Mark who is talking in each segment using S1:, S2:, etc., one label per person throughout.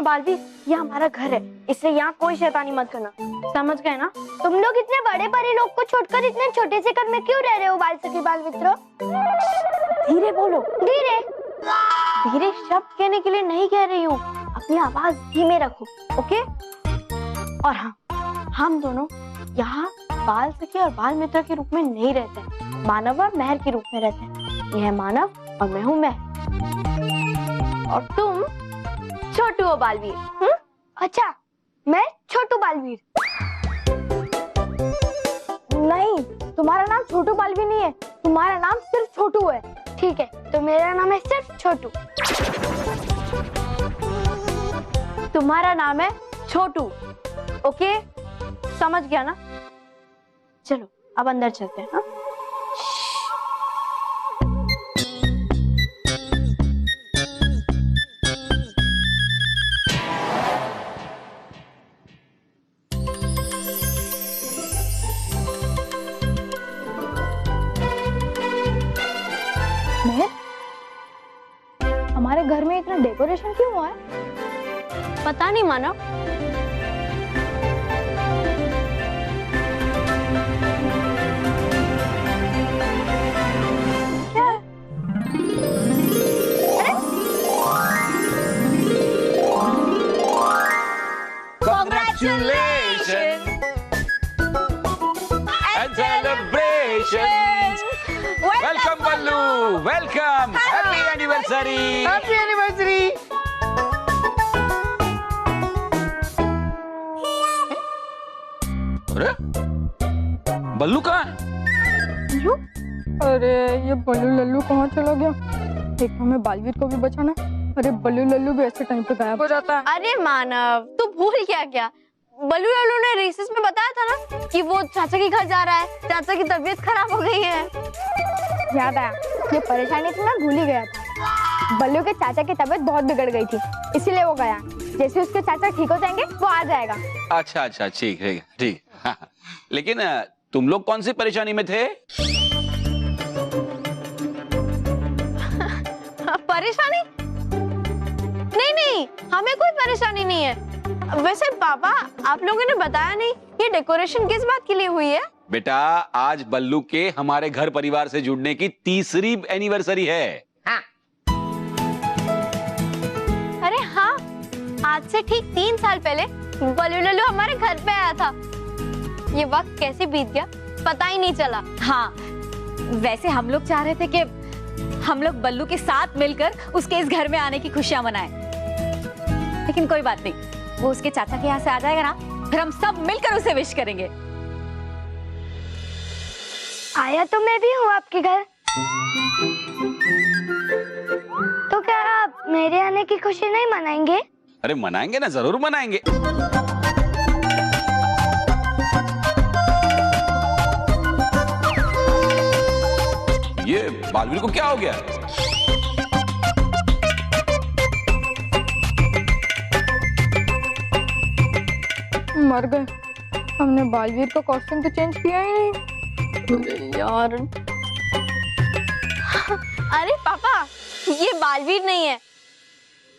S1: बालवीर, ये हमारा घर है, इसलिए यहाँ कोई शैतानी मत करना, समझ गए ना?
S2: तुम लोग इतने बड़े बड़े लोग को छोड़कर इतने छोटे से घर में क्यों रह रहे हो बाल सखी बाल मित्रों?
S1: धीरे बोलो।
S2: धीरे
S1: धीरे शब्द कहने के लिए नहीं कह रही हूँ, अपनी आवाज धीमे रखो, ओके? और हाँ, हम दोनों यहाँ बाल सखी और बाल मित्र के रूप में नहीं रहते, मानव और महर के रूप में रहते हैं। यह है मानव और मैं हूँ मैं, और तुम छोटू हो बालवीर।
S2: अच्छा, मैं छोटू बालवीर।
S1: नहीं, तुम्हारा नाम छोटू बालवीर नहीं है, तुम्हारा नाम सिर्फ छोटू है।
S2: ठीक है, तो मेरा नाम है सिर्फ छोटू।
S1: तुम्हारा नाम है छोटू, ओके? समझ गया ना? चलो अब अंदर चलते हैं। हाँ? हमारे घर में इतना डेकोरेशन क्यों हुआ है? पता नहीं मानव। क्या?
S3: Congratulations and celebrations. Welcome Ballu. Welcome. Happy anniversary.
S4: Happy anniversary.
S3: अरे बल्लू कहाँ है?
S5: बल्लू? अरे ये बल्लू लल्लू कहाँ चला गया? एक हमें बालवीर को भी बचाना। अरे बल्लू लल्लू भी ऐसे टाइम पे गायब हो जाता है।
S1: अरे मानव, तू भूल क्या? बल्लू लल्लू ने रिसेस में बताया था ना कि वो चाचा के घर जा रहा है, चाचा की तबीयत खराब हो गई है।
S2: याद आया, ये परेशानी थी, मैं भूल ही गया था। बल्लू के चाचा की तबीयत बहुत बिगड़ गई थी, इसीलिए वो गया। जैसे उसके चाचा ठीक हो जाएंगे वो आ जाएगा।
S3: अच्छा ठीक है ठीक। लेकिन तुम लोग कौन सी परेशानी में थे?
S1: परेशानी? नहीं, हमें कोई परेशानी नहीं है। वैसे पापा, आप लोगों ने बताया नहीं ये डेकोरेशन किस बात के लिए हुई है?
S3: बेटा, आज बल्लू के हमारे घर परिवार से जुड़ने की 3री एनिवर्सरी है।
S4: हाँ।
S1: अरे हाँ, आज से ठीक 3 साल पहले बल्लू लल्लू हमारे घर पे आया था। ये वक्त कैसे बीत गया पता ही नहीं चला।
S6: हाँ, वैसे हम लोग चाह रहे थे कि हम लोग बल्लू के साथ मिलकर उसके इस घर में आने की खुशियां मनाएं। लेकिन कोई बात नहीं, वो उसके चाचा के यहाँ से आ जाएगा ना, फिर हम सब मिलकर उसे विश करेंगे।
S2: आया तो मैं भी हूँ आपके घर, तो क्या आप मेरे आने की खुशी नहीं मनाएंगे?
S3: अरे मनाएंगे ना, जरूर मनाएंगे। ये बालवीर को क्या हो गया?
S5: मर गए। हमने बालवीर का कॉस्ट्यूम तो चेंज किया ही नहीं।
S1: यार। अरे पापा, ये बालवीर नहीं है,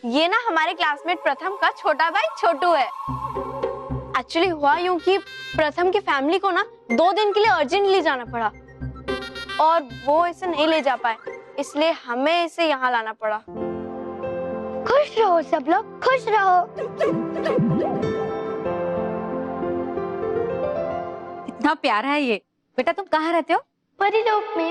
S1: ये ना हमारे क्लासमेट प्रथम का छोटा भाई छोटू है। एक्चुअली हुआ यूं कि प्रथम की फैमिली को ना 2 दिन के लिए अर्जेंटली जाना पड़ा और वो इसे नहीं ले जा पाए, इसलिए हमें इसे यहाँ लाना पड़ा।
S2: खुश रहो सब लोग, खुश रहो।
S6: इतना प्यारा है ये। बेटा तुम कहाँ रहते हो?
S2: परिलोक में।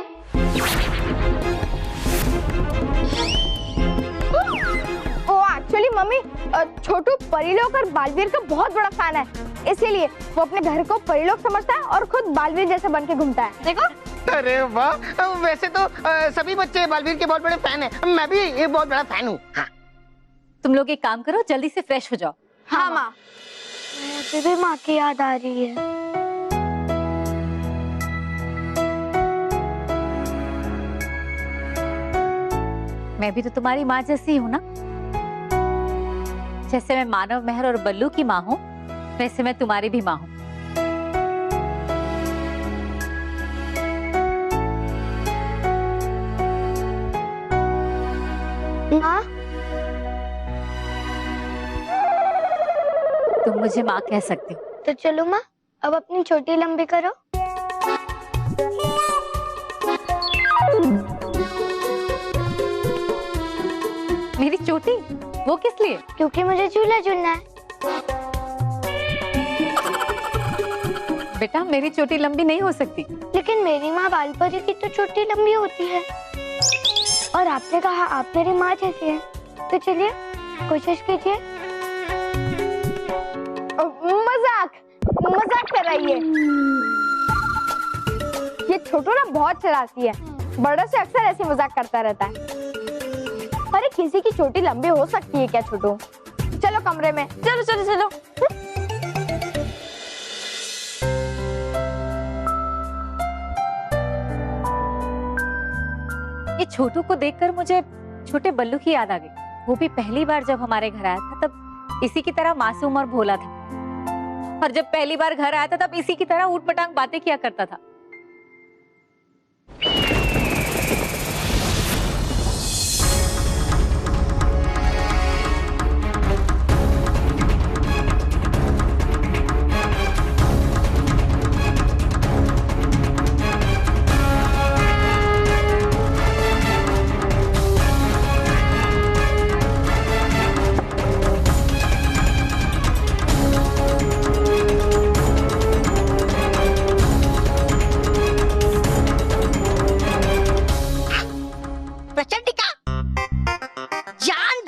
S1: ओ एक्चुअली मम्मी, छोटू परिलोक और बालवीर का बहुत बड़ा फैन है, इसीलिए वो अपने घर को परिलोक समझता है और खुद बालवीर जैसे बन के घूमता है। देखो।
S4: अरे वाह, वैसे तो सभी बच्चे बालवीर के बहुत बड़े फैन हैं। मैं भी एक बहुत बड़ा फैन हूँ। हाँ।
S6: तुम लोग एक काम करो, जल्दी से फ्रेश हो जाओ।
S1: हाँ माँ।
S2: मुझे भी माँ की याद आ रही है।
S6: मैं भी तो तुम्हारी माँ जैसी हूँ ना। जैसे मैं मानव, महर और बल्लू की माँ हूँ, वैसे मैं तुम्हारी भी माँ हूँ।
S2: माँ,
S6: मुझे माँ कह सकती हो।
S2: तो चलो माँ, अब अपनी छोटी लंबी करो।
S6: मेरी चोटी? वो किस लिए?
S2: क्योंकि मुझे झूला झूलना है।
S6: बेटा मेरी चोटी लंबी नहीं हो सकती।
S2: लेकिन मेरी माँ बाल परी की तो चोटी लंबी होती है, और आपने कहा आप मेरी माँ जैसी है, तो चलिए कोशिश कीजिए। मजाक मजाक कर रही है। ये छोटू ना बहुत शरारती है, बड़ों से अक्सर ऐसे मजाक करता रहता है। अरे किसी की चोटी लंबी हो सकती है क्या छोटू? चलो कमरे में, चलो चलो चलो।
S6: ये छोटू को देखकर मुझे छोटे बल्लू की याद आ गई। वो भी पहली बार जब हमारे घर आया था तब इसी की तरह मासूम और भोला था, और जब पहली बार घर आया था तब इसी की तरह ऊट पटांग बातें किया करता था।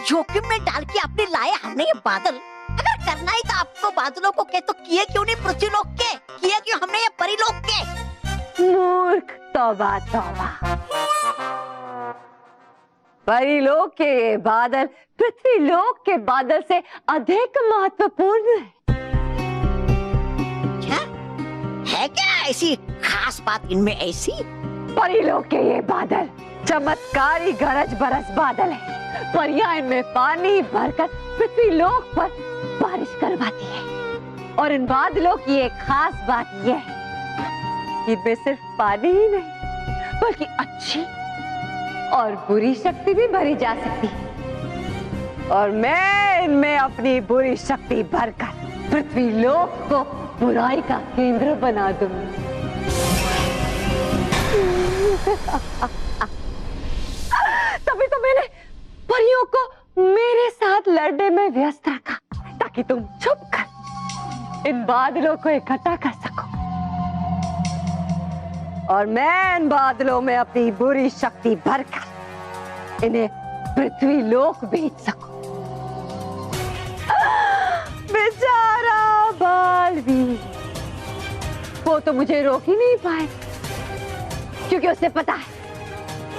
S7: जोखिम में डाल के आपने लाए हमने ये बादल। अगर करना ही तो आपको बादलों को तो किए क्यों नहीं पृथ्वी लोक के, किए क्यों हमने ये परिलोक के?
S8: मूर्ख, तौबा तौबा। परिलोक के ये बादल पृथ्वी लोक के बादल से अधिक महत्वपूर्ण है।
S7: क्या है क्या ऐसी खास बात इनमें ऐसी?
S8: परिलोक के ये बादल चमत्कारी गरज बरस बादल है। परियां इनमें पानी भरकर पृथ्वी लोक पर बारिश करवाती है। और इन बादलों की एक खास बात यह है कि इनमें सिर्फ पानी ही नहीं बल्कि अच्छी और बुरी शक्ति भी भरी जा सकती है। और मैं इनमें अपनी बुरी शक्ति भरकर पृथ्वी लोक को बुराई का केंद्र बना दूंगी। तभी तो मैंने परियों को मेरे साथ लड़ने में व्यस्त रखा, ताकि तुम छुप कर इन बादलों को इकट्ठा कर सको और मैं इन बादलों में अपनी बुरी शक्ति भरकर इन्हें पृथ्वी लोक भेज सकूं। बेचारा बालवीर, वो तो मुझे रोक ही नहीं पाए, क्योंकि उसे पता है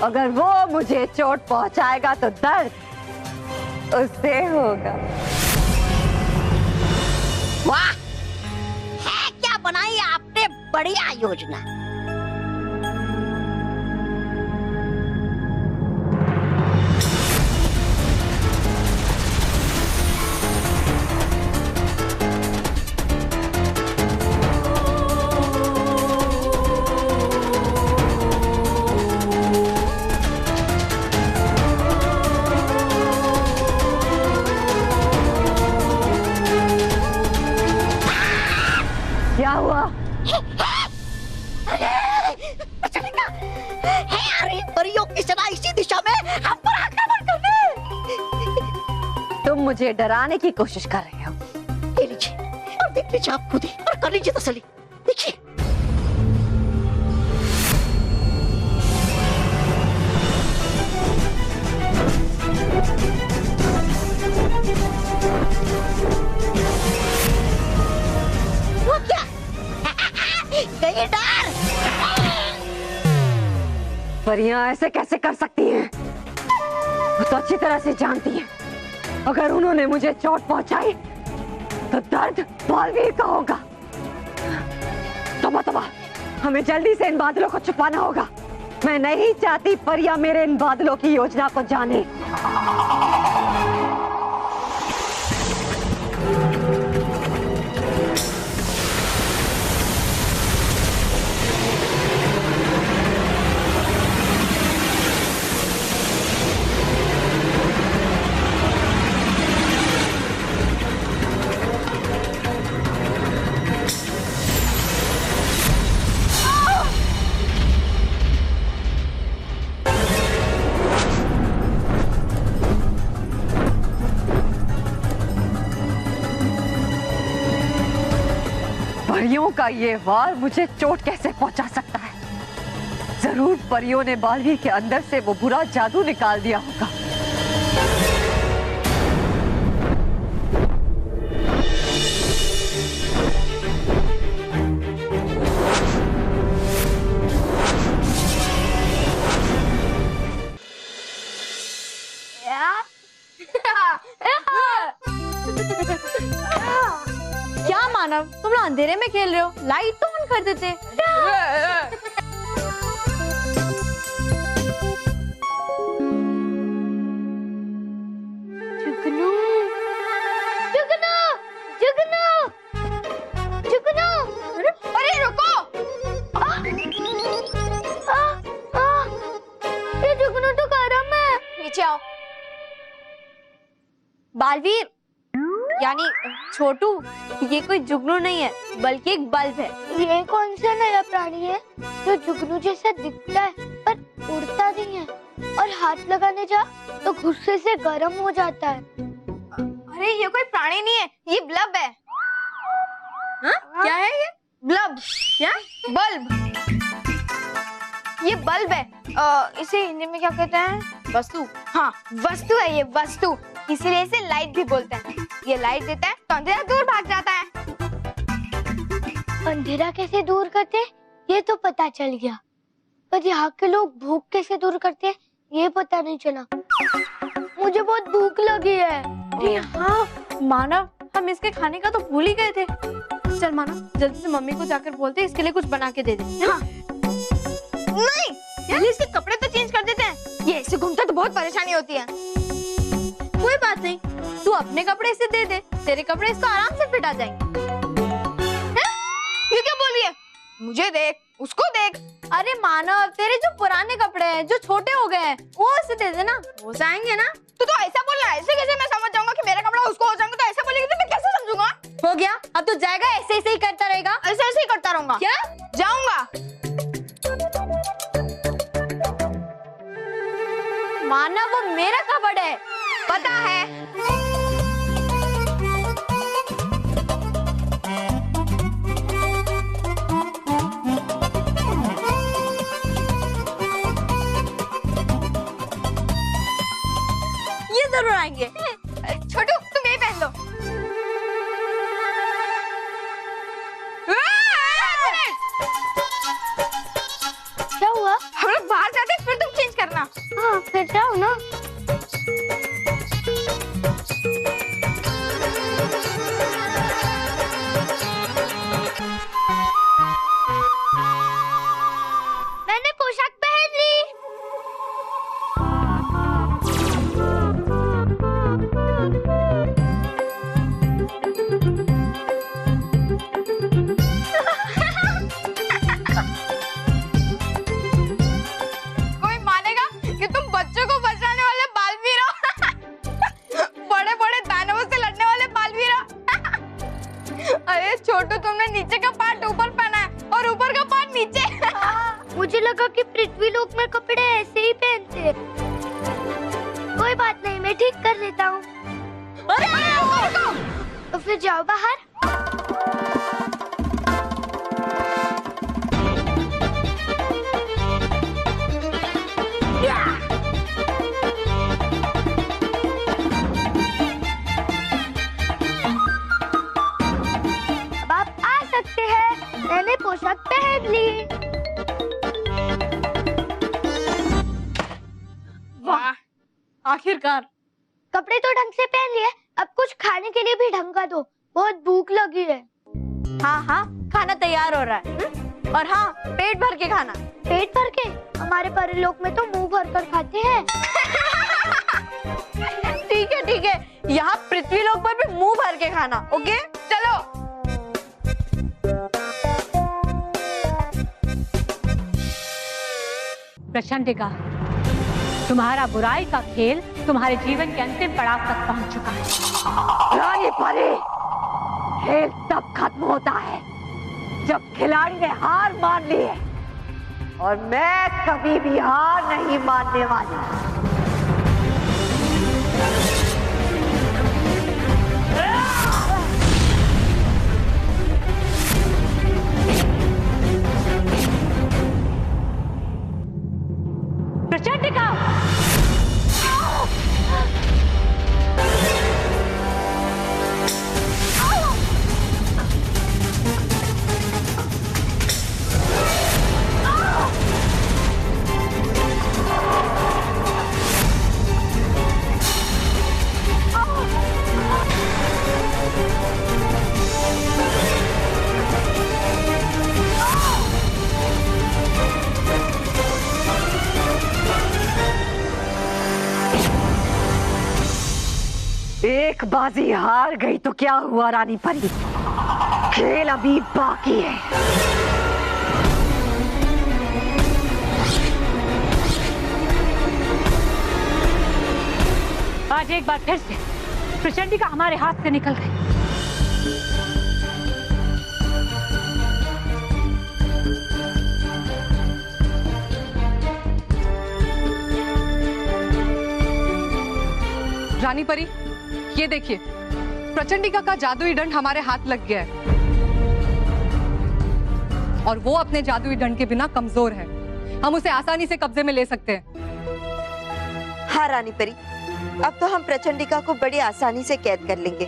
S8: अगर वो मुझे चोट पहुंचाएगा तो दर्द उससे होगा।
S7: वाह, है क्या बनाई आपने बढ़िया योजना।
S8: क्या हुआ?
S7: परियों की सेना इसी दिशा में हम पर आक्रमण करने।
S8: तुम मुझे डराने की कोशिश कर रहे हो।
S7: ये लीजिए और देख लीजिए आप खुद ही और कर लीजिए तसल्ली। देखिए वो क्या गए डर।
S8: परियां ऐसे कैसे कर सकती हैं? वो तो अच्छी तरह से जानती हैं अगर उन्होंने मुझे चोट पहुंचाई तो दर्द बालवीर का होगा। तौबा, हमें जल्दी से इन बादलों को छुपाना होगा। मैं नहीं चाहती परियां मेरे इन बादलों की योजना को जाने। का ये वार मुझे चोट कैसे पहुंचा सकता है? जरूर परियों ने बालवीर के अंदर से वो बुरा जादू निकाल दिया होगा।
S2: क्या मानव, तुम लोग अंधेरे में खेल रहे हो? लाइट तो ऑन कर देते।
S1: जुगनू, जुगनू, जुगनू, जुगनू।
S2: अरे रुको!
S1: ये जुगनू तो गरम है।
S2: नीचे आओ। बालवीर यानी छोटू, ये कोई जुगनू नहीं है बल्कि एक बल्ब है।
S1: ये कौन सा नया प्राणी है जो जुगनू जैसा दिखता है पर उड़ता नहीं है, और हाथ लगाने जा तो गुस्से से गर्म हो जाता है?
S2: अरे ये कोई प्राणी नहीं है, ये बल्ब है। हाँ? क्या है ये? बल्ब? क्या? बल्ब। ये बल्ब है। इसे हिंदी में क्या कहते हैं? वस्तु। हाँ, वस्तु है ये, वस्तु। इसीलिए इसे लाइट भी बोलते हैं। ये लाइट देता है तो अंधेरा दूर भाग जाता है।
S1: अंधेरा कैसे दूर करते हैं ये तो पता चल गया, पर यहाँ के लोग भूख कैसे दूर करते हैं ये पता नहीं चला। मुझे बहुत भूख लगी है।
S2: अरे हाँ मानव, हम इसके खाने का तो भूल ही गए थे। चल मानव, जल्दी से मम्मी को जाकर बोलते हैं इसके लिए कुछ बना के दे दे। हाँ। नहीं, पहले इसके कपड़े तो चेंज कर देते हैं। ये ऐसे घूमता तो बहुत परेशानी होती है। कोई बात नहीं, तू अपने कपड़े इसे दे दे, तेरे कपड़े इसको आराम से फिट आ जाएंगे। ये क्या बोल रही है? मुझे देख, उसको देख। अरे मानव, तेरे जो पुराने कपड़े हैं जो छोटे हो गए हैं वो इसे दे देना, हो जाएंगे ना। तू तो ऐसा बोल रहा है, ऐसे कैसे मैं समझ जाऊंगा कि मेरा कपड़ा उसको हो जाएंगे? तो ऐसा बोलेगी तो मैं कैसे समझूंगा? हो गया, अब तू जाएगा ऐसे ऐसे ही करता रहेगा? ऐसे ऐसे ही करता रहूंगा। क्या? जाऊंगा। मानव, वो मेरा कपड़ा है, पता है। ये जरूर आएंगे। छोटू, तुम यही पहन लो।
S1: क्या हुआ?
S2: हम लोग बाहर जाते हैं, फिर तुम चेंज करना।
S1: हाँ फिर जाओ ना। मैंने पोशाक पहन ली।
S2: कोई मानेगा कि तुम बच्चों को बचाने वाले बालवीर हो? बड़े बड़े दानवों से लड़ने वाले बालवीर हो? अरे छोटू, तुमने नीचे का पार्ट ऊपर पहना है और ऊपर का पार्ट नीचे।
S1: मुझे लगा कि पृथ्वी लोक में कपड़े ऐसे ही पहनते हैं। कोई बात नहीं, मैं ठीक कर लेता हूँ। तो फिर जाओ बाहर। अब आप आ सकते हैं, मैंने पोशाक पहन ली।
S2: वाह, आखिरकार।
S1: कपड़े तो ढंग से पहन लिए, अब कुछ खाने के लिए भी ढंग का दो, बहुत भूख लगी है।
S2: हाँ हाँ, खाना तैयार हो रहा है। और हाँ, पेट भर के खाना।
S1: पेट भर के? हमारे परलोक में तो मुंह भर कर खाते हैं।
S2: ठीक है, यहाँ पृथ्वी लोक पर भी मुंह भर के खाना। ओके, चलो।
S9: प्रचंडिका, तुम्हारा बुराई का खेल तुम्हारे जीवन के अंतिम पड़ाव तक पहुंच चुका है।
S8: रानी परी, खेल तब खत्म होता है जब खिलाड़ी ने हार मान ली है, और मैं कभी भी हार नहीं मानने वाली। एक बाजी हार गई तो क्या हुआ रानी परी, खेल अभी बाकी है।
S9: आज एक बार फिर से प्रचंडिका हमारे हाथ से निकल गई।
S10: रानी परी, ये देखिए, प्रचंडिका का जादुई दंड हमारे हाथ लग गया है और वो अपने जादुई दंड के बिना कमजोर है। हम उसे आसानी से कब्जे में ले सकते हैं।
S11: हाँ रानी परी, अब तो हम प्रचंडिका को बड़ी आसानी से कैद कर लेंगे,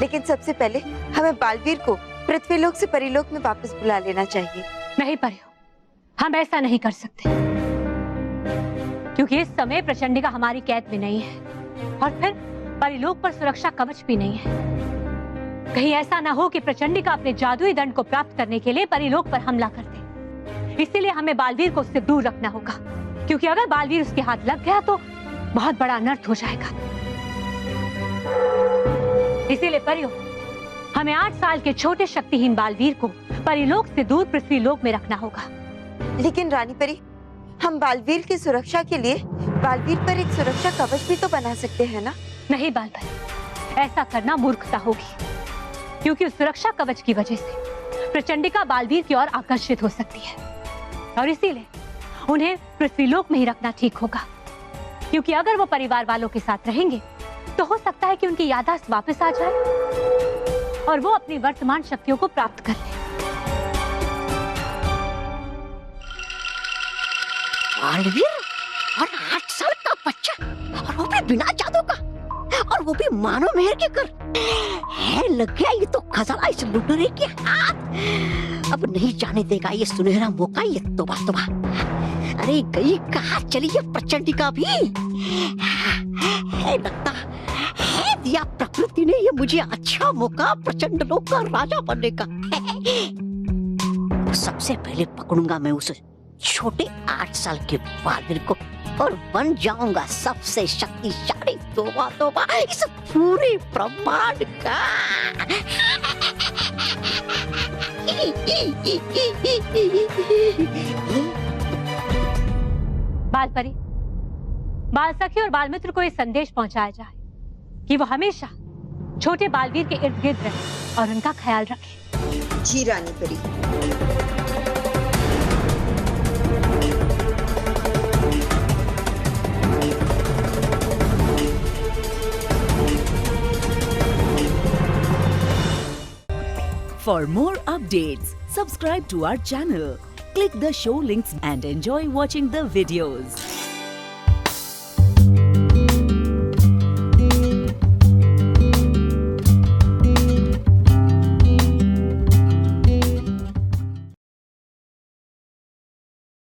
S11: लेकिन सबसे पहले हमें बालवीर को पृथ्वीलोक से परीलोक में वापस बुला लेना चाहिए।
S9: नहीं परियो, हम ऐसा नहीं कर सकते, क्योंकि इस समय प्रचंडिका हमारी कैद में नहीं है और फिर परीलोक पर सुरक्षा कवच भी नहीं है। कहीं ऐसा ना हो कि प्रचंडिका अपने जादुई दंड को प्राप्त करने के लिए परीलोक पर हमला कर दे। इसीलिए हमें बालवीर को उससे दूर रखना होगा, क्योंकि अगर बालवीर उसके हाथ लग गया तो बहुत बड़ा अनर्थ हो जाएगा। इसीलिए परियो, हमें 8 साल के छोटे शक्तिहीन बालवीर को परीलोक से दूर पृथ्वीलोक में रखना होगा।
S11: लेकिन रानी परी, हम बालवीर की सुरक्षा के लिए बालवीर पर एक सुरक्षा कवच भी तो बना सकते हैं ना?
S9: नहीं बालपरी, ऐसा करना मूर्खता होगी, क्योंकि उस सुरक्षा कवच की वजह से प्रचंडिका बालवीर की ओर आकर्षित हो सकती है और इसीलिए उन्हें पृथ्वीलोक में ही रखना ठीक होगा, क्योंकirgendwie अगर वो परिवार वालों के साथ रहेंगे तो हो सकता है कि उनकी याददाश्त वापस आ जाए और वो अपनी वर्तमान शक्तियों को प्राप्त कर ले।
S7: बालवीर और 8 साल का बच्चा, और वो भी बिना जादू का, और वो भी मानो मेहर के कर है। लग गया ये तो खजाना इस लुटेरे के हाथ। अब नहीं जाने देगा ये सुनहरा मौका। ये तोबा तोबा, अरे गई कहाँ चली है प्रचंडिका भी? है लगता है दिया प्रकृति ने ये मुझे अच्छा मौका प्रचंड लोक का राजा बनने का। सबसे पहले पकड़ूंगा मैं उस छोटे 8 साल के बालवीर को और बन जाऊंगा सबसे शक्तिशाली तोबा तोबा इस पूरे ब्रह्मांड का।
S9: बालपरी, बाल सखी और बाल मित्र को ये संदेश पहुंचाया जाए कि वो हमेशा छोटे बालवीर के इर्द गिर्द रहे और उनका ख्याल रखें।
S11: जी रानी परी।
S12: For more updates, subscribe to our channel, click the show links and enjoy watching the videos.